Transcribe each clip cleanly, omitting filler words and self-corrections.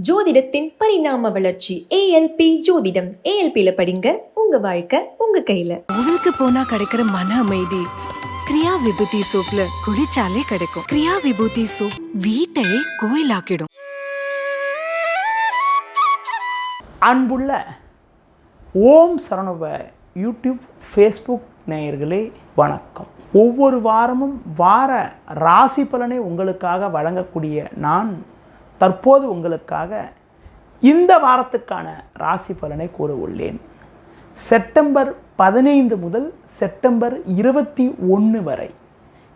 ஜோதிடத்தின் பரிணாம வளர்ச்சி ஏஎல்பி ஜோதிடம். ஏஎல்பியில படிங்க, உங்க வாழ்க்கை உங்க கையில. கோவிலுக்கு போனா கிடைக்கிற மன அமைதி கிரியா விபூதி சோப்ல குளிச்சாலே கிடைக்கும். கிரியா விபூதி சோப் வீட்டை கோயிலாக்கிடும். அன்புள்ள ஓம் சரணவ யூடியூப் ஃபேஸ்புக் நேயர்களே வணக்கம். ஒவ்வொரு வாரமும் வார ராசி பலனை உங்களுக்காக வழங்கக்கூடிய நான் தற்போது உங்களுக்காக இந்த வாரத்துக்கான ராசி பலனை கூற உள்ளேன். செப்டம்பர் 15 முதல் செப்டம்பர் 21 வரை.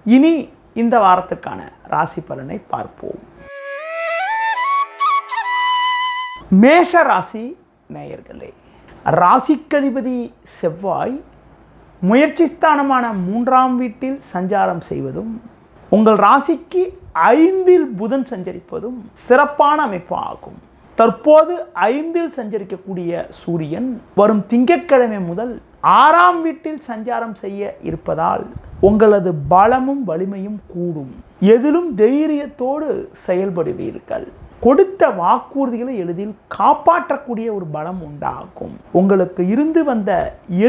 இனி இந்த வாரத்துக்கான ராசி பலனை பார்ப்போம். மேஷ ராசி நேயர்களே, ராசிக்கதிபதி செவ்வாய் முயற்சி ஸ்தானமான 3ஆம் வீட்டில் சஞ்சாரம் செய்வதும் உங்கள் ராசிக்கு 5இல் புதன் சஞ்சரிப்பதும் சிறப்பான அமைப்பு ஆகும். தற்போது 5இல் சஞ்சரிக்கக்கூடிய சூரியன் வரும் திங்கட்கிழமை முதல் 6ஆம் வீட்டில் சஞ்சாரம் செய்ய இருப்பதால் உங்களது பலமும் வலிமையும் கூடும். எதிலும் தைரியத்தோடு செயல்படுவீர்கள். கொடுத்த வாக்குறுதிகளை எளிதில் காப்பாற்றக்கூடிய ஒரு பலம் உண்டாகும். உங்களுக்கு இருந்து வந்த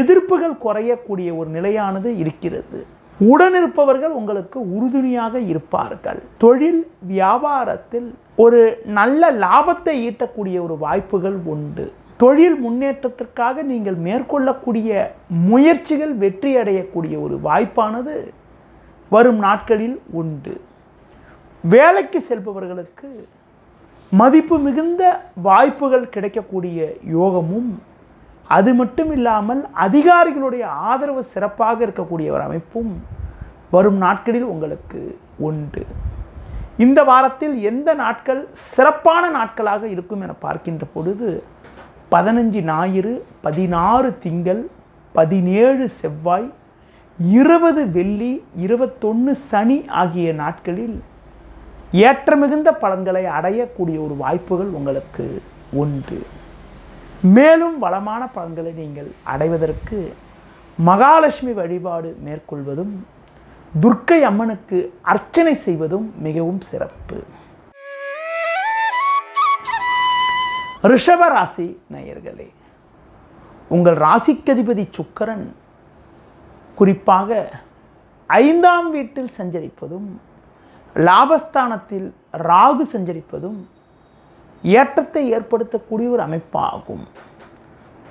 எதிர்ப்புகள் குறையக்கூடிய ஒரு நிலையானது இருக்கிறது. உடனிருப்பவர்கள் உங்களுக்கு உறுதுணையாக இருப்பார்கள். தொழில் வியாபாரத்தில் ஒரு நல்ல லாபத்தை ஈட்டக்கூடிய ஒரு வாய்ப்புகள் உண்டு. தொழில் முன்னேற்றத்திற்காக நீங்கள் மேற்கொள்ளக்கூடிய முயற்சிகள் வெற்றி அடையக்கூடிய ஒரு வாய்ப்பானது வரும் நாட்களில் உண்டு. வேலைக்கு செல்பவர்களுக்கு மதிப்பு மிகுந்த வாய்ப்புகள் கிடைக்கக்கூடிய யோகமும், அது மட்டும் இல்லாமல் அதிகாரிகளுடைய ஆதரவு சிறப்பாக இருக்கக்கூடிய ஒரு அமைப்பும் வரும் நாட்களில் உங்களுக்கு உண்டு. இந்த வாரத்தில் எந்த நாட்கள் சிறப்பான நாட்களாக இருக்கும் என பார்க்கின்ற பொழுது 15 ஞாயிறு, 16 திங்கள், 17 செவ்வாய், 20 வெள்ளி, 21 சனி ஆகிய நாட்களில் ஏற்றமிகுந்த பலன்களை அடையக்கூடிய ஒரு வாய்ப்புகள் உங்களுக்கு உண்டு. மேலும் வளமான பலன்களை நீங்கள் அடைவதற்கு மகாலட்சுமி வழிபாடு மேற்கொள்வதும் துர்க்கை அம்மனுக்கு அர்ச்சனை செய்வதும் மிகவும் சிறப்பு. ரிஷப ராசி நேயர்களே, உங்கள் ராசிக்கதிபதி சுக்கிரன் குறிப்பாக 5ஆம் வீட்டில் சஞ்சரிப்பதும் லாபஸ்தானத்தில் ராகு சஞ்சரிப்பதும் ஏற்றத்தை ஏற்படுத்தக்கூடிய ஒரு அமைப்பாகும்.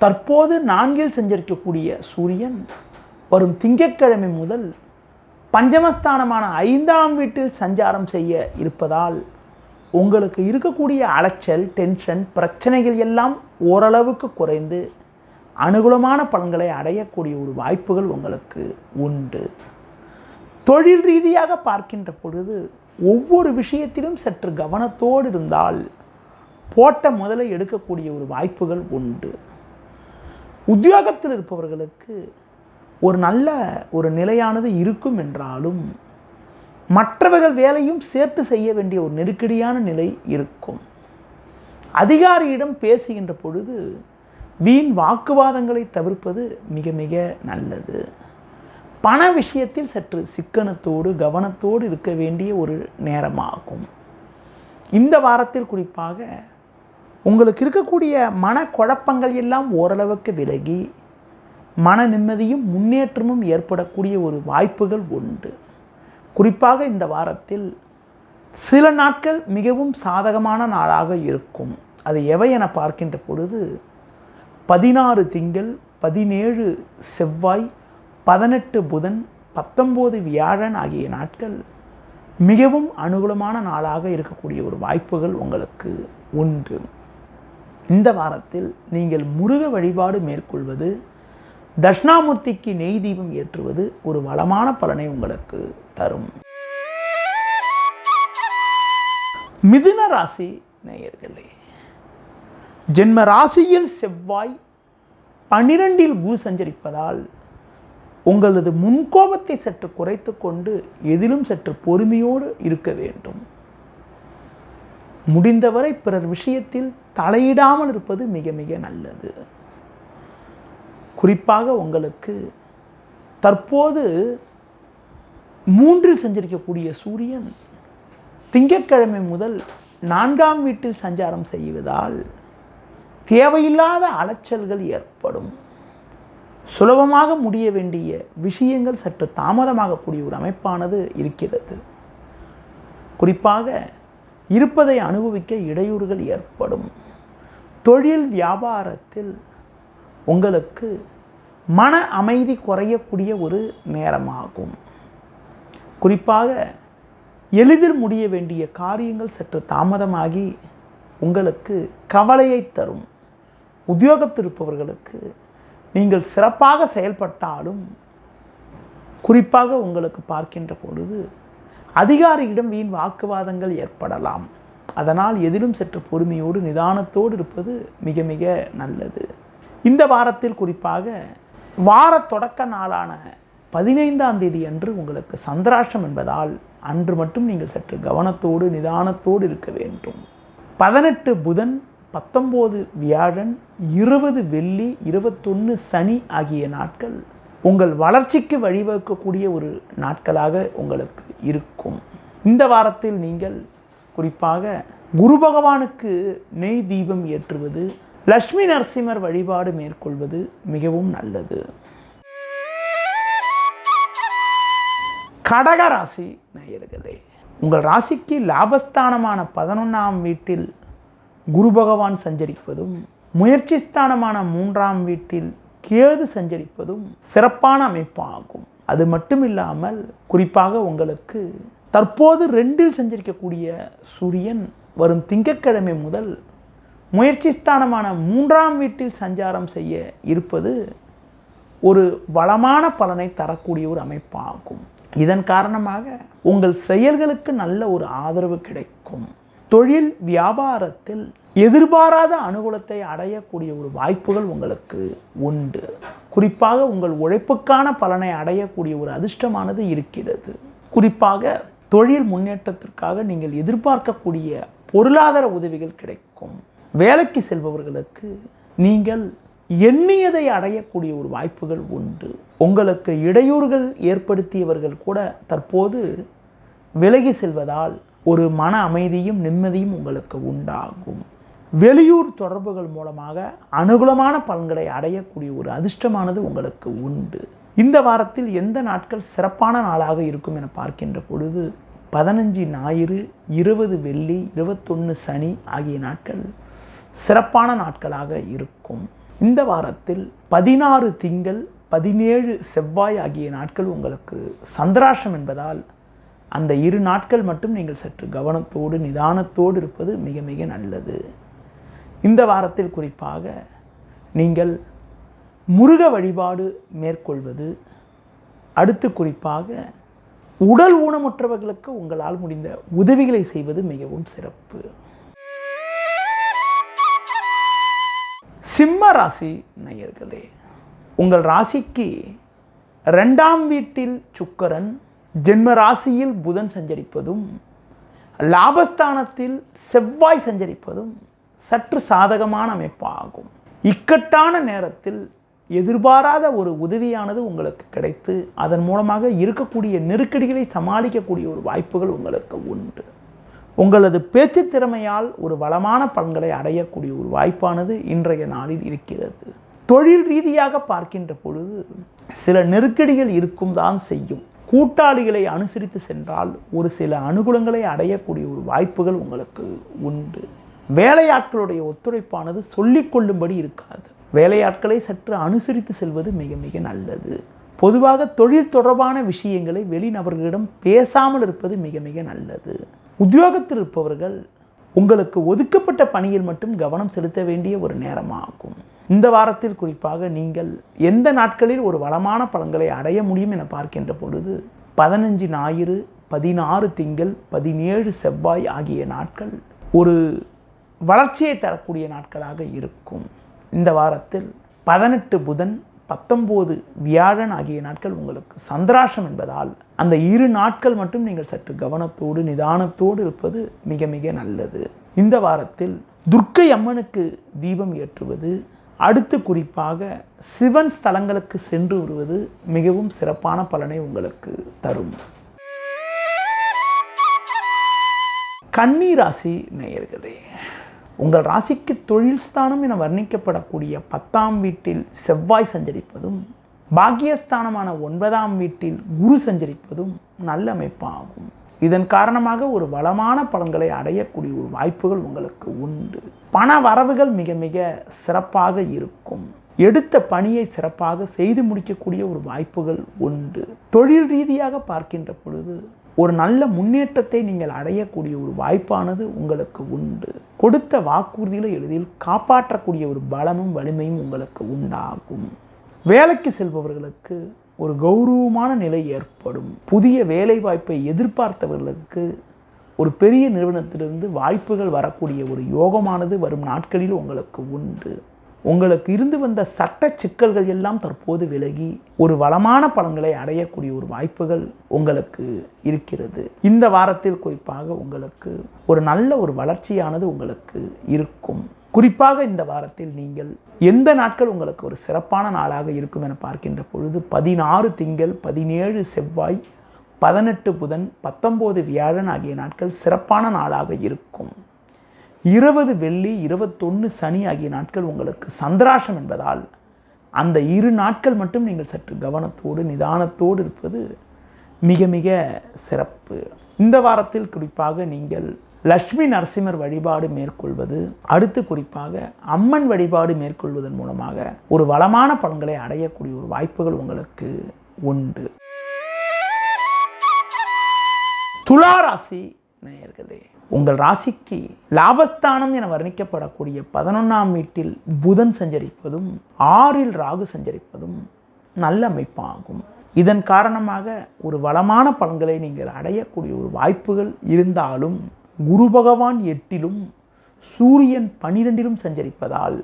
தற்போது 4இல் சஞ்சரிக்கக்கூடிய சூரியன் வரும் திங்கட்கிழமை முதல் பஞ்சமஸ்தானமான 5ஆம் வீட்டில் சஞ்சாரம் செய்ய இருப்பதால் உங்களுக்கு இருக்கக்கூடிய அலைச்சல், டென்ஷன், பிரச்சனைகள் எல்லாம் ஓரளவுக்கு குறைந்து அனுகூலமான பலன்களை அடையக்கூடிய ஒரு வாய்ப்புகள் உங்களுக்கு உண்டு. தொழில் ரீதியாக பார்க்கின்ற பொழுது ஒவ்வொரு விஷயத்திலும் சற்று கவனத்தோடு இருந்தால் போட்ட முதலை எடுக்கக்கூடிய ஒரு வாய்ப்புகள் உண்டு. உத்தியோகத்தில் இருப்பவர்களுக்கு ஒரு நல்ல ஒரு நிலையானது இருக்கும் என்றாலும் மற்றவர்கள் வேலையும் சேர்த்து செய்ய வேண்டிய ஒரு நெருக்கடியான நிலை இருக்கும். அதிகாரியிடம் பேசுகின்ற பொழுது வீண் வாக்குவாதங்களை தவிர்ப்பது மிக மிக நல்லது. பண விஷயத்தில் சற்று சிக்கனத்தோடு கவனத்தோடு இருக்க வேண்டிய ஒரு நேரமாகும். இந்த வாரத்தில் குறிப்பாக உங்களுக்கு இருக்கக்கூடிய மனக்குழப்பங்கள் எல்லாம் ஓரளவுக்கு விலகி மன நிம்மதியும் முன்னேற்றமும் ஏற்படக்கூடிய ஒரு வாய்ப்புகள் உண்டு. குறிப்பாக இந்த வாரத்தில் சில நாட்கள் மிகவும் சாதகமான நாளாக இருக்கும். அது எவை என பார்க்கின்ற பொழுது 16 திங்கள், 17 செவ்வாய், 18 புதன், 19 வியாழன் ஆகிய நாட்கள் மிகவும் அனுகூலமான நாளாக இருக்கக்கூடிய ஒரு வாய்ப்புகள் உங்களுக்கு உண்டு. இந்த வாரத்தில் நீங்கள் முருக வழிபாடு மேற்கொள்வது, தட்சிணாமூர்த்திக்கு நெய் தீபம் ஏற்றுவது ஒரு வளமான பலனை உங்களுக்கு தரும். மிதுன ராசி நேயர்களே, ஜென்ம ராசியில் செவ்வாய் 12இல் குரு சஞ்சரிப்பதால் உங்களது முன்கோபத்தை சற்று குறைத்து கொண்டு எதிலும் சற்று பொறுமையோடு இருக்க வேண்டும். முடிந்தவரை பிறர் விஷயத்தில் தலையிடாமல் இருப்பது மிக மிக நல்லது. குறிப்பாக உங்களுக்கு தற்போது 3இல் சஞ்சரிக்கக்கூடிய சூரியன் திங்கட்கிழமை முதல் 4ஆம் வீட்டில் சஞ்சாரம் செய்வதால் தேவையில்லாத அலைச்சல்கள் ஏற்படும். சுலபமாக முடிய வேண்டிய விஷயங்கள் சற்று தாமதமாகக்கூடிய ஒரு அமைப்பானது இருக்கிறது. குறிப்பாக இருப்பதை அனுபவிக்க இடையூறுகள் ஏற்படும். தொழில் வியாபாரத்தில் உங்களுக்கு மன அமைதி குறையக்கூடிய ஒரு நேரமாகும். குறிப்பாக எளிதில் முடிய வேண்டிய காரியங்கள் சற்று தாமதமாகி உங்களுக்கு கவலையை தரும். உத்தியோகத்தில் இருப்பவர்களுக்கு நீங்கள் சிறப்பாக செயல்பட்டாலும் குறிப்பாக உங்களுக்கு பார்க்கின்ற பொழுது அதிகாரியிடம் வீண் வாக்குவாதங்கள் ஏற்படலாம். அதனால் எதிலும் சற்று பொறுமையோடு நிதானத்தோடு இருப்பது மிக மிக நல்லது. இந்த வாரத்தில் குறிப்பாக வார தொடக்க நாளான 15ஆம் தேதி அன்று உங்களுக்கு சந்திராஷ்டம் என்பதால் அன்று மட்டும் நீங்கள் சற்று கவனத்தோடு நிதானத்தோடு இருக்க வேண்டும். 18 புதன், 19 வியாழன், 20 வெள்ளி, 21 சனி ஆகிய நாட்கள் உங்கள் வளர்ச்சிக்கு வழிவகுக்கக்கூடிய ஒரு நாட்களாக உங்களுக்கு இருக்கும். இந்த வாரத்தில் நீங்கள் குறிப்பாக குரு பகவானுக்கு நெய் தீபம் ஏற்றுவது, லட்சுமி நரசிம்மர் வழிபாடு மேற்கொள்வது மிகவும் நல்லது. கடக ராசி நேயர்களே, உங்கள் ராசிக்கு லாபஸ்தானமான 11ஆம் வீட்டில் குரு பகவான் சஞ்சரிப்பதும், முயற்சி ஸ்தானமான 3ஆம் வீட்டில் கேது சஞ்சரிப்பதும் சிறப்பான அமைப்பாகும். அது மட்டும் இல்லாமல் குறிப்பாக உங்களுக்கு தற்போது 2இல் சஞ்சரிக்கக்கூடிய சூரியன் வரும் திங்கட்கிழமை முதல் முயற்சி ஸ்தானமான 3ஆம் வீட்டில் சஞ்சாரம் செய்ய இருப்பது ஒரு வளமான பலனை தரக்கூடிய ஒரு அமைப்பாகும். இதன் காரணமாக உங்கள் செயல்களுக்கு நல்ல ஒரு ஆதரவு கிடைக்கும். தொழில் வியாபாரத்தில் எதிர்பாராத அனுகூலத்தை அடையக்கூடிய ஒரு வாய்ப்புகள் உங்களுக்கு உண்டு. குறிப்பாக உங்கள் உழைப்புக்கான பலனை அடையக்கூடிய ஒரு அதிர்ஷ்டமானது இருக்கிறது. குறிப்பாக தொழில் முன்னேற்றத்திற்காக நீங்கள் எதிர்பார்க்கக்கூடிய பொருளாதார உதவிகள் கிடைக்கும். வேலைக்கு செல்பவர்களுக்கு நீங்கள் எண்ணியதை அடையக்கூடிய ஒரு வாய்ப்புகள் உண்டு. உங்களுக்கு இடையூறுகள் ஏற்படுத்தியவர்கள் கூட தற்போது விலகி செல்வதால் ஒரு மன அமைதியும் நிம்மதியும் உங்களுக்கு உண்டாகும். வெளியூர் தொடர்புகள் மூலமாக அனுகூலமான பலன்களை அடையக்கூடிய ஒரு அதிர்ஷ்டமானது உங்களுக்கு உண்டு. இந்த வாரத்தில் எந்த நாட்கள் சிறப்பான நாளாக இருக்கும் என பார்க்கின்ற பொழுது 15 ஞாயிறு, 20 வெள்ளி, 21 சனி ஆகிய நாட்கள் சிறப்பான நாட்களாக இருக்கும். இந்த வாரத்தில் 16 திங்கள், 17 செவ்வாய் ஆகிய நாட்கள் உங்களுக்கு சந்திராஷ்டம் என்பதால் அந்த 2 நாட்கள் மட்டும் நீங்கள் சற்று கவனத்தோடு நிதானத்தோடு இருப்பது மிக மிக நல்லது. இந்த வாரத்தில் குறிப்பாக நீங்கள் முருக வழிபாடு மேற்கொள்வது, அடுத்து குறிப்பாக உடல் ஊனமுற்றவர்களுக்கு உங்களால் முடிந்த உதவிகளை செய்வது மிகவும் சிறப்பு. சிம்ம ராசி நேயர்களே, உங்கள் ராசிக்கு 2ஆம் வீட்டில் சுக்கிரன், ஜென்ம ராசியில் புதன் சஞ்சரிப்பதும், லாபஸ்தானத்தில் செவ்வாய் சஞ்சரிப்பதும் சற்று சாதகமான அமைப்பாகும். இக்கட்டான நேரத்தில் எதிர்பாராத ஒரு உதவியானது உங்களுக்கு கிடைத்து அதன் மூலமாக இருக்கக்கூடிய நெருக்கடிகளை சமாளிக்கக்கூடிய ஒரு வாய்ப்புகள் உங்களுக்கு உண்டு. உங்களது பேச்சு திறமையால் ஒரு வளமான பலன்களை அடையக்கூடிய ஒரு வாய்ப்பானது இன்றைய நாளில் இருக்கிறது. தொழில் ரீதியாக பார்க்கின்ற பொழுது சில நெருக்கடிகள் இருக்கும் தான் செய்யும். கூட்டாளிகளை அனுசரித்து சென்றால் ஒரு சில அனுகூலங்களை அடையக்கூடிய ஒரு வாய்ப்புகள் உங்களுக்கு உண்டு. வேலையாட்களுடைய ஒத்துழைப்பானது சொல்லிக்கொள்ளும்படி இருக்காது. வேலையாட்களை சற்று அனுசரித்து செல்வது மிக மிக நல்லது. பொதுவாக தொழில் தொடர்பான விஷயங்களை வெளிநபர்களிடம் பேசாமல் இருப்பது மிக மிக நல்லது. உத்தியோகத்தில் இருப்பவர்கள் உங்களுக்கு ஒதுக்கப்பட்ட பணியில் மட்டும் கவனம் செலுத்த வேண்டிய ஒரு நேரமாகும். இந்த வாரத்தில் குறிப்பாக நீங்கள் எந்த நாட்களில் ஒரு வளமான பலன்களை அடைய முடியும் என பார்க்கின்ற பொழுது 15 ஞாயிறு, 16 திங்கள், 17 செவ்வாய் ஆகிய நாட்கள் ஒரு வளர்ச்சியை தரக்கூடிய நாட்களாக இருக்கும். இந்த வாரத்தில் 18 புதன், 19 வியாழன் ஆகிய நாட்கள் உங்களுக்கு சந்திராஷ்டம் என்பதால் அந்த 2 நாட்கள் மட்டும் நீங்கள் சற்று கவனத்தோடு நிதானத்தோடு இருப்பது மிக மிக நல்லது. இந்த வாரத்தில் துர்க்கை அம்மனுக்கு தீபம் ஏற்றுவது, அடுத்து குறிப்பாக சிவன் ஸ்தலங்களுக்கு சென்று வருவது மிகவும் சிறப்பான பலனை உங்களுக்கு தரும். கன்னி ராசி நேயர்களே, உங்கள் ராசிக்கு தொழில் ஸ்தானம் என வர்ணிக்கப்படக்கூடிய 10ஆம் வீட்டில் செவ்வாய் சஞ்சரிப்பதும் பாக்கியஸ்தானமான 9ஆம் வீட்டில் குரு சஞ்சரிப்பதும் நல்ல அமைப்பாகும். இதன் காரணமாக ஒரு வளமான பலன்களை அடையக்கூடிய ஒரு வாய்ப்புகள் உங்களுக்கு உண்டு. பண வரவுகள் மிக மிக சிறப்பாக இருக்கும். எடுத்த பணியை சிறப்பாக செய்து முடிக்கக்கூடிய ஒரு வாய்ப்புகள் உண்டு. தொழில் ரீதியாக பார்க்கின்ற பொழுது ஒரு நல்ல முன்னேற்றத்தை நீங்கள் அடையக்கூடிய ஒரு வாய்ப்பானது உங்களுக்கு உண்டு. கொடுத்த வாக்குறுதிகளை எளிதில் காப்பாற்றக்கூடிய ஒரு பலமும் வலிமையும் உங்களுக்கு உண்டாகும். வேலைக்கு செல்பவர்களுக்கு ஒரு கௌரவமான நிலை ஏற்படும். புதிய வேலை வாய்ப்பை எதிர்பார்த்தவர்களுக்கு ஒரு பெரிய நிறுவனத்திலிருந்து வாய்ப்புகள் வரக்கூடிய ஒரு யோகமானது வரும் நாட்களில் உங்களுக்கு உண்டு. உங்களுக்கு இருந்து வந்த சட்ட சிக்கல்கள் எல்லாம் தற்போது விலகி ஒரு வளமான பலன்களை அடையக்கூடிய ஒரு வாய்ப்புகள் உங்களுக்கு இருக்கிறது. இந்த வாரத்தில் குறிப்பாக உங்களுக்கு ஒரு நல்ல ஒரு வளர்ச்சியானது உங்களுக்கு இருக்கும். குறிப்பாக இந்த வாரத்தில் நீங்கள் எந்த நாட்கள் உங்களுக்கு ஒரு சிறப்பான நாளாக இருக்கும் என பார்க்கின்ற பொழுது 16 திங்கள், 17 செவ்வாய், 18 புதன், 19 வியாழன் ஆகிய நாட்கள் சிறப்பான நாளாக இருக்கும். 20 வெள்ளி, 21 சனி ஆகிய நாட்கள் உங்களுக்கு சந்திராஷம் என்பதால் அந்த 2 நாட்கள் மட்டும் நீங்கள் சற்று கவனத்தோடு நிதானத்தோடு இருப்பது மிக மிக சிறப்பு. இந்த வாரத்தில் குறிப்பாக நீங்கள் லட்சுமி நரசிம்மர் வழிபாடு மேற்கொள்வது, அடுத்து குறிப்பாக அம்மன் வழிபாடு மேற்கொள்வதன் மூலமாக ஒரு வளமான பலன்களை அடையக்கூடிய ஒரு வாய்ப்புகள் உங்களுக்கு உண்டு. துலா ராசி நேயர்களே, உங்கள் ராசிக்கு லாபஸ்தானம் என வர்ணிக்கப்படக்கூடிய 11ஆம் வீட்டில் புதன் சஞ்சரிப்பதும் 6இல் ராகு சஞ்சரிப்பதும் நல்ல அமைப்பாகும். இதன் காரணமாக ஒரு வளமான பலன்களை நீங்கள் அடையக்கூடிய ஒரு வாய்ப்புகள் இருந்தாலும் குரு பகவான் 8இலும் சூரியன் 12இலும் சஞ்சரிப்பதால்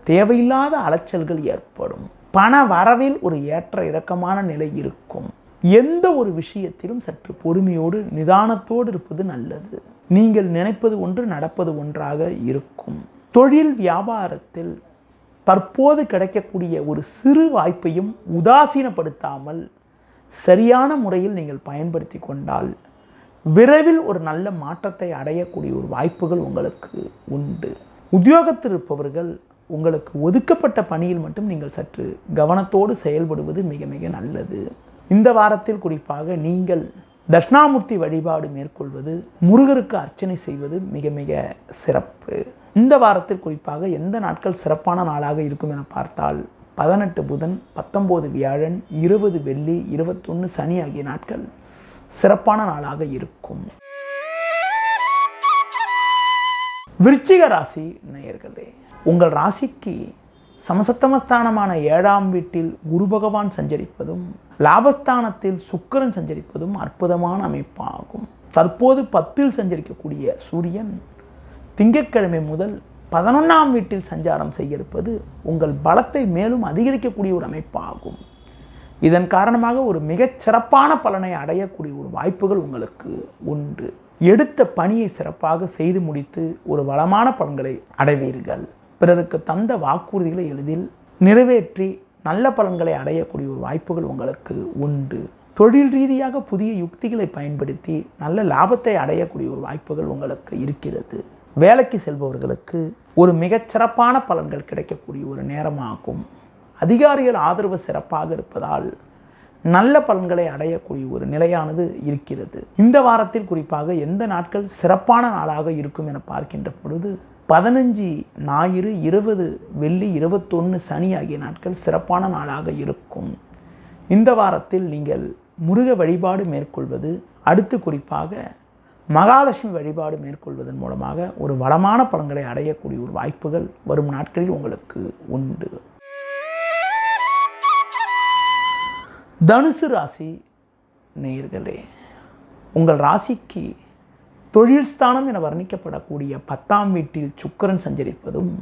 தேவையில்லாத அலைச்சல்கள் ஏற்படும். பண வரவில் ஒரு ஏற்ற இறக்கமான நிலை இருக்கும். எந்த ஒரு விஷயத்திலும் சற்று பொறுமையோடு நிதானத்தோடு இருப்பது நல்லது. நீங்கள் நினைப்பது ஒன்று, நடப்பது ஒன்றாக இருக்கும். தொழில் வியாபாரத்தில் தற்போது கிடைக்கக்கூடிய ஒரு சிறு வாய்ப்பையும் உதாசீனப்படுத்தாமல் சரியான முறையில் நீங்கள் பயன்படுத்தி கொண்டால் விரைவில் ஒரு நல்ல மாற்றத்தை அடையக்கூடிய ஒரு வாய்ப்புகள் உங்களுக்கு உண்டு. உத்தியோகத்தில் இருப்பவர்கள் உங்களுக்கு ஒதுக்கப்பட்ட பணியில் மட்டும் நீங்கள் சற்று கவனத்தோடு செயல்படுவது மிக மிக நல்லது. இந்த வாரத்தில் குறிப்பாக நீங்கள் தட்சிணாமூர்த்தி வழிபாடு மேற்கொள்வது, முருகருக்கு அர்ச்சனை செய்வது மிக மிக சிறப்பு. இந்த வாரத்தில் குறிப்பாக எந்த நாட்கள் சிறப்பான நாளாக இருக்கும் என பார்த்தால் 18 புதன், 19 வியாழன், 20 வெள்ளி, 21 சனி ஆகிய நாட்கள் சிறப்பான நாளாக இருக்கும். விருச்சிக ராசி நேயர்களே, உங்கள் ராசிக்கு சமசப்தமஸ்தானமான 7ஆம் வீட்டில் குரு பகவான் சஞ்சரிப்பதும் லாபஸ்தானத்தில் சுக்கிரன் சஞ்சரிப்பதும் அற்புதமான அமைப்பாகும். தற்போது 10இல் சஞ்சரிக்கக்கூடிய சூரியன் திங்கட்கிழமை முதல் 11ஆம் வீட்டில் சஞ்சாரம் செய்ய இருப்பது உங்கள் பலத்தை மேலும் அதிகரிக்கக்கூடிய ஒரு அமைப்பாகும். இதன் காரணமாக ஒரு மிகச் சிறப்பான பலனை அடையக்கூடிய ஒரு வாய்ப்புகள் உங்களுக்கு உண்டு. எடுத்த பணியை சிறப்பாக செய்து முடித்து ஒரு வளமான பலன்களை அடைவீர்கள். பிறருக்கு தந்த வாக்குறுதிகளை எளிதில் நிறைவேற்றி நல்ல பலன்களை அடையக்கூடிய ஒரு வாய்ப்புகள் உங்களுக்கு உண்டு. தொழில் ரீதியாக புதிய யுக்திகளை பயன்படுத்தி நல்ல லாபத்தை அடையக்கூடிய ஒரு வாய்ப்புகள் உங்களுக்கு இருக்கிறது. வேலைக்கு செல்பவர்களுக்கு ஒரு மிகச்சிறப்பான பலன்கள் கிடைக்கக்கூடிய ஒரு நேரமாகும். அதிகாரிகள் ஆதரவு சிறப்பாக இருப்பதால் நல்ல பலன்களை அடையக்கூடிய ஒரு நிலையானது இருக்கிறது. இந்த வாரத்தில் குறிப்பாக எந்த நாட்கள் சிறப்பான நாளாக இருக்கும் என பார்க்கின்ற பொழுது 15 ஞாயிறு, 20 வெள்ளி, 21 சனி ஆகிய நாட்கள் சிறப்பான நாளாக இருக்கும். இந்த வாரத்தில் நீங்கள் முருக வழிபாடு மேற்கொள்வது, அடுத்து குறிப்பாக மகாலட்சுமி வழிபாடு மேற்கொள்வதன் மூலமாக ஒரு வளமான பலன்களை அடையக்கூடிய ஒரு வாய்ப்புகள் வரும் நாட்களில் உங்களுக்கு உண்டு. தனுசு ராசி நேயர்களே, உங்கள் ராசிக்கு தொழில் ஸ்தானம் என வர்ணிக்கப்படக்கூடிய 10ஆம் வீட்டில் சுக்கிரன் சஞ்சரிப்பதும்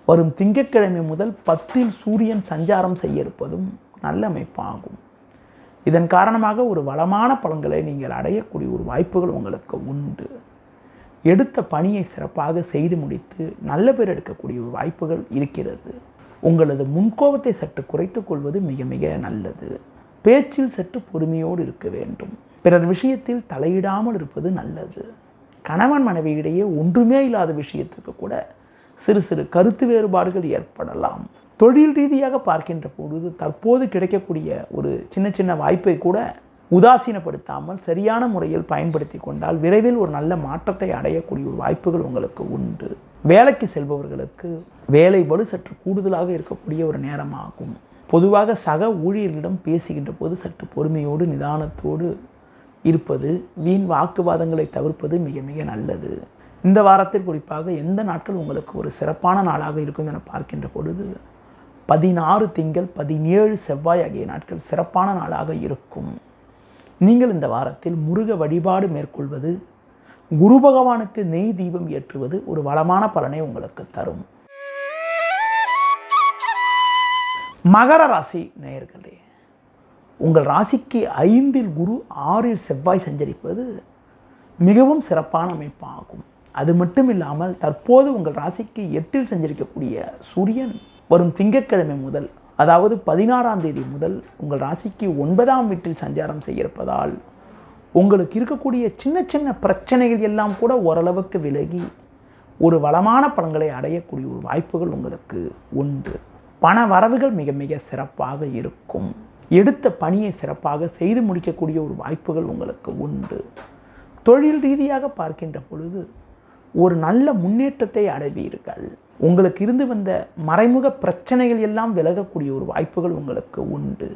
வரும் திங்கட்கிழமை முதல் 10இல் சூரியன் சஞ்சாரம் செய்ய இருப்பதும் நல்ல அமைப்பாகும். இதன் காரணமாக ஒரு வளமான பலன்களை நீங்கள் அடையக்கூடிய ஒரு வாய்ப்புகள் உங்களுக்கு உண்டு. எடுத்த பணியை சிறப்பாக செய்து முடித்து நல்ல பேர் எடுக்கக்கூடிய ஒரு வாய்ப்புகள் இருக்கிறது. உங்களது முன்கோபத்தை சற்று குறைத்துக் கொள்வது மிக மிக நல்லது. பேச்சில் சற்று பொறுமையோடு இருக்க வேண்டும். பிறர் விஷயத்தில் தலையிடாமல் இருப்பது நல்லது. கணவன் மனைவியிடையே ஒன்றுமே இல்லாத விஷயத்துக்கு கூட சிறு சிறு கருத்து வேறுபாடுகள் ஏற்படலாம். தொழில் ரீதியாக பார்க்கின்ற பொழுது தற்போது கிடைக்கக்கூடிய ஒரு சின்ன சின்ன வாய்ப்பை கூட உதாசீனப்படுத்தாமல் சரியான முறையில் பயன்படுத்தி கொண்டால் விரைவில் ஒரு நல்ல மாற்றத்தை அடையக்கூடிய ஒரு வாய்ப்புகள் உங்களுக்கு உண்டு. வேலைக்கு செல்பவர்களுக்கு வேலை பளு சற்று கூடுதலாக இருக்கக்கூடிய ஒரு நேரமாகும். பொதுவாக சக ஊழியர்களிடம் பேசுகின்ற போது சற்று பொறுமையோடு நிதானத்தோடு இருப்பது, வீண் வாக்குவாதங்களை தவிர்ப்பது மிக மிக நல்லது. இந்த வாரத்தில் குறிப்பாக எந்த நாட்கள் உங்களுக்கு ஒரு சிறப்பான நாளாக இருக்கும் என பார்க்கின்ற பொழுது 16 திங்கள் 17 செவ்வாய் ஆகிய நாட்கள் சிறப்பான நாளாக இருக்கும். நீங்கள் இந்த வாரத்தில் முருக வழிபாடு மேற்கொள்வது, குரு பகவானுக்கு நெய் தீபம் ஏற்றுவது ஒரு வளமான பலனை உங்களுக்கு தரும். மகர ராசி நேயர்களே, உங்கள் ராசிக்கு 5இல் குரு 6இல் செவ்வாய் சஞ்சரிப்பது மிகவும் சிறப்பான அமைப்பாகும். அது மட்டும் இல்லாமல் தற்போது உங்கள் ராசிக்கு 8இல் சஞ்சரிக்கக்கூடிய சூரியன் வரும் திங்கட்கிழமை முதல், அதாவது 16ஆம் தேதி முதல் உங்கள் ராசிக்கு 9ஆம் வீட்டில் சஞ்சாரம் செய்ய இருப்பதால் உங்களுக்கு இருக்கக்கூடிய சின்ன சின்ன பிரச்சனைகள் எல்லாம் கூட ஓரளவுக்கு விலகி ஒரு வளமான பலன்களை அடையக்கூடிய ஒரு வாய்ப்புகள் உங்களுக்கு உண்டு. பண வரவுகள் மிக மிக சிறப்பாக இருக்கும். எடுத்த பணியை சிறப்பாக செய்து முடிக்கக்கூடிய ஒரு வாய்ப்புகள் உங்களுக்கு உண்டு. தொழில் ரீதியாக பார்க்கின்ற பொழுது ஒரு நல்ல முன்னேற்றத்தை அடைவீர்கள். உங்களுக்கு இருந்து வந்த மறைமுக பிரச்சனைகள் எல்லாம் விலகக்கூடிய ஒரு வாய்ப்புகள் உங்களுக்கு உண்டு.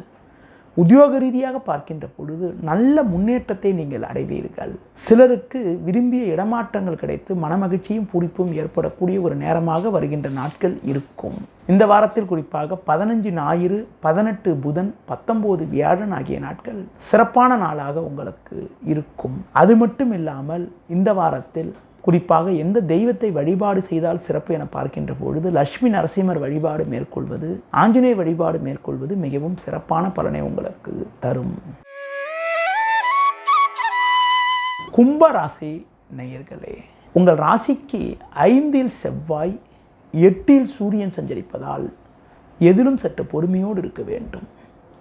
உத்தியோக ரீதியாக பார்க்கின்ற பொழுது நல்ல முன்னேற்றத்தை நீங்கள் அடைவீர்கள். சிலருக்கு விரும்பிய இடமாற்றங்கள் கிடைத்து மனமகிழ்ச்சியும் பூரிப்பும் ஏற்படக்கூடிய ஒரு நேரமாக வருகின்ற நாட்கள் இருக்கும். இந்த வாரத்தில் குறிப்பாக 15 ஞாயிறு, 18 புதன், 19 வியாழன் ஆகிய நாட்கள் சிறப்பான நாளாக உங்களுக்கு இருக்கும். அது மட்டும் இல்லாமல் இந்த வாரத்தில் குறிப்பாக எந்த தெய்வத்தை வழிபாடு செய்தால் சிறப்பு என பார்க்கின்ற பொழுது லட்சுமி நரசிம்மர் வழிபாடு மேற்கொள்வது, ஆஞ்சநேய வழிபாடு மேற்கொள்வது மிகவும் சிறப்பான பலனை உங்களுக்கு தரும். கும்ப ராசி நேயர்களே, உங்கள் ராசிக்கு 5இல் செவ்வாய் 8இல் சூரியன் சஞ்சரிப்பதால் எதிலும் சற்று பொறுமையோடு இருக்க வேண்டும்.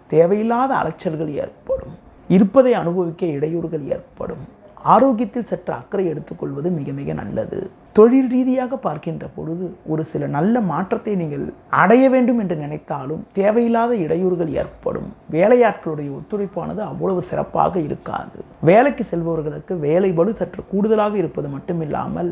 தேவையில்லாத அலைச்சல்கள் ஏற்படும். இருப்பதை அனுபவிக்க இடையூறுகள் ஏற்படும். ஆரோக்கியத்தில் சற்று அக்கறை எடுத்துக்கொள்வது மிக மிக நல்லது. தொழில் ரீதியாக பார்க்கின்ற பொழுது ஒரு சில நல்ல மாற்றத்தை நீங்கள் அடைய வேண்டும் என்று நினைத்தாலும் தேவையில்லாத இடையூறுகள் ஏற்படும். வேலையாட்களுடைய ஒத்துழைப்பானது அவ்வளவு சிறப்பாக இருக்காது. வேலைக்கு செல்பவர்களுக்கு வேலை பளு சற்று கூடுதலாக இருப்பது மட்டுமில்லாமல்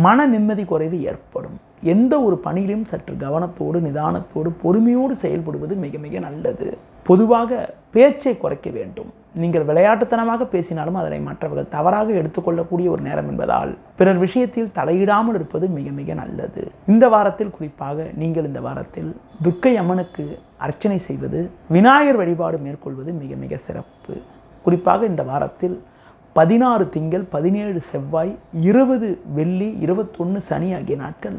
மன நிம்மதி குறைவு ஏற்படும். எந்த ஒரு பணியிலும் சற்று கவனத்தோடு நிதானத்தோடு பொறுமையோடு செயல்படுவது மிக மிக நல்லது. பொதுவாக பேச்சை குறைக்க வேண்டும். நீங்கள் விளையாட்டுத்தனமாக பேசினாலும் அதனை மற்றவர்கள் தவறாக எடுத்துக்கொள்ளக்கூடிய ஒரு நேரம் என்பதால் பிறர் விஷயத்தில் தலையிடாமல் இருப்பது மிக மிக நல்லது. இந்த வாரத்தில் குறிப்பாக நீங்கள் இந்த வாரத்தில் துர்க்கை அம்மனுக்கு அர்ச்சனை செய்வது, விநாயகர் வழிபாடு மேற்கொள்வது மிக மிக சிறப்பு. குறிப்பாக இந்த வாரத்தில் 16 திங்கள் 17 செவ்வாய் 20 வெள்ளி 21 சனி ஆகிய நாட்கள்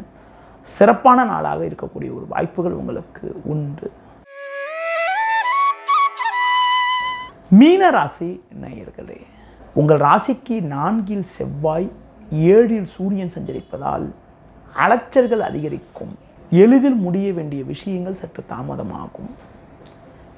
சிறப்பான நாளாக இருக்கக்கூடிய ஒரு வாய்ப்புகள் உங்களுக்கு உண்டு. மீன ராசி நேயர்களே, உங்கள் ராசிக்கு 4இல் செவ்வாய் 7இல் சூரியன் சஞ்சரிப்பதால் அலைச்சல்கள் அதிகரிக்கும். எளிதில் முடிய வேண்டிய விஷயங்கள் சற்று தாமதமாகும்.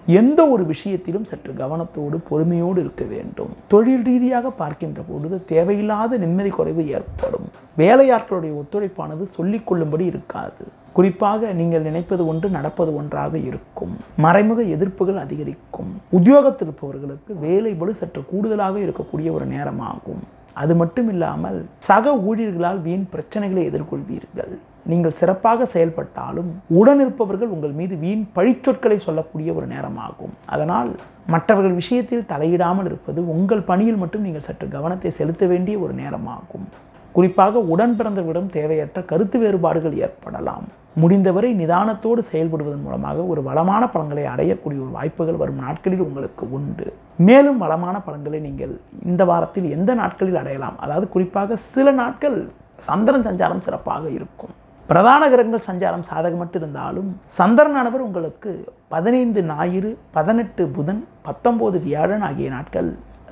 எந்த ஒரு விஷயத்திலும் சற்று கவனத்தோடு பொறுமையோடு இருக்க வேண்டும். தொழில் ரீதியாக பார்க்கின்ற பொழுது தேவையில்லாத நிம்மதி குறைவு ஏற்படும். வேலையாட்களுடைய ஒத்துழைப்பானது சொல்லிக் கொள்ளும்படி இருக்காது. குறிப்பாக நீங்கள் நினைப்பது ஒன்று நடப்பது ஒன்றாக இருக்கும். மறைமுக எதிர்ப்புகள் அதிகரிக்கும். உத்தியோகத்தில் இருப்பவர்களுக்கு வேலை பளு சற்று கூடுதலாக இருக்கக்கூடிய ஒரு நேரமாகும். அது மட்டும் இல்லாமல் சக ஊழியர்களால் வீண் பிரச்சனைகளை எதிர்கொள்வீர்கள். நீங்கள் சிறப்பாக செயல்பட்டாலும் உடன் இருப்பவர்கள் உங்கள் மீது வீண் பழிச்சொற்களை சொல்லக்கூடிய ஒரு நேரமாகும். அதனால் மற்றவர்கள் விஷயத்தில் தலையிடாமல் இருப்பது, உங்கள் பணியில் மட்டும் நீங்கள் சற்று கவனத்தை செலுத்த வேண்டிய ஒரு நேரமாகும். குறிப்பாக உடன் பிறந்தவரிடம் தேவையற்ற கருத்து வேறுபாடுகள் ஏற்படலாம். முடிந்தவரை நிதானத்தோடு செயல்படுவதன் மூலமாக ஒரு வளமான பலன்களை அடையக்கூடிய ஒரு வாய்ப்புகள் வரும் நாட்களில் உங்களுக்கு உண்டு. மேலும் வளமான பலன்களை நீங்கள் இந்த வாரத்தில் எந்த நாட்களில் அடையலாம்? அதாவது குறிப்பாக சில நாட்கள் சந்திரன் சஞ்சாரம் சிறப்பாக இருக்கும். பிரதான கிரகங்கள் சஞ்சாரம் சாதகமற்று இருந்தாலும் சந்திரனானவர் உங்களுக்கு 15 ஞாயிறு, 18 புதன், 19 வியாழன் ஆகிய நாட்கள்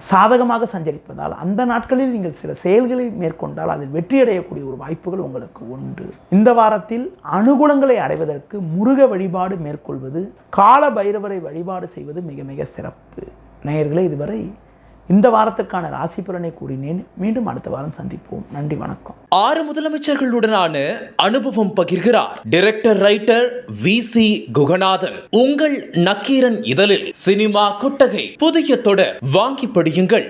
சாதகமாக சஞ்சரிப்பதால் அந்த நாட்களில் நீங்கள் சில செயல்களை மேற்கொண்டால் அதில் வெற்றியடையக்கூடிய ஒரு வாய்ப்புகள் உங்களுக்கு உண்டு. இந்த வாரத்தில் அனுகூலங்களை அடைவதற்கு முருக வழிபாடு மேற்கொள்வது, கால பைரவரை வழிபாடு செய்வது மிக மிக சிறப்பு. நேயர்களே, இதுவரை இந்த வாரத்திற்கான ராசி பலனை கூறினேன். மீண்டும் அடுத்த வாரம் சந்திப்போம். நன்றி, வணக்கம். 6 முதலமைச்சர்களுடனான அனுபவம் பகிர்கிறார் டைரக்டர் ரைட்டர் VC குகநாதன். உங்கள் நக்கீரன் இதழில் சினிமா கொட்டகை புதிய தொடர் வாங்கி படியுங்கள்.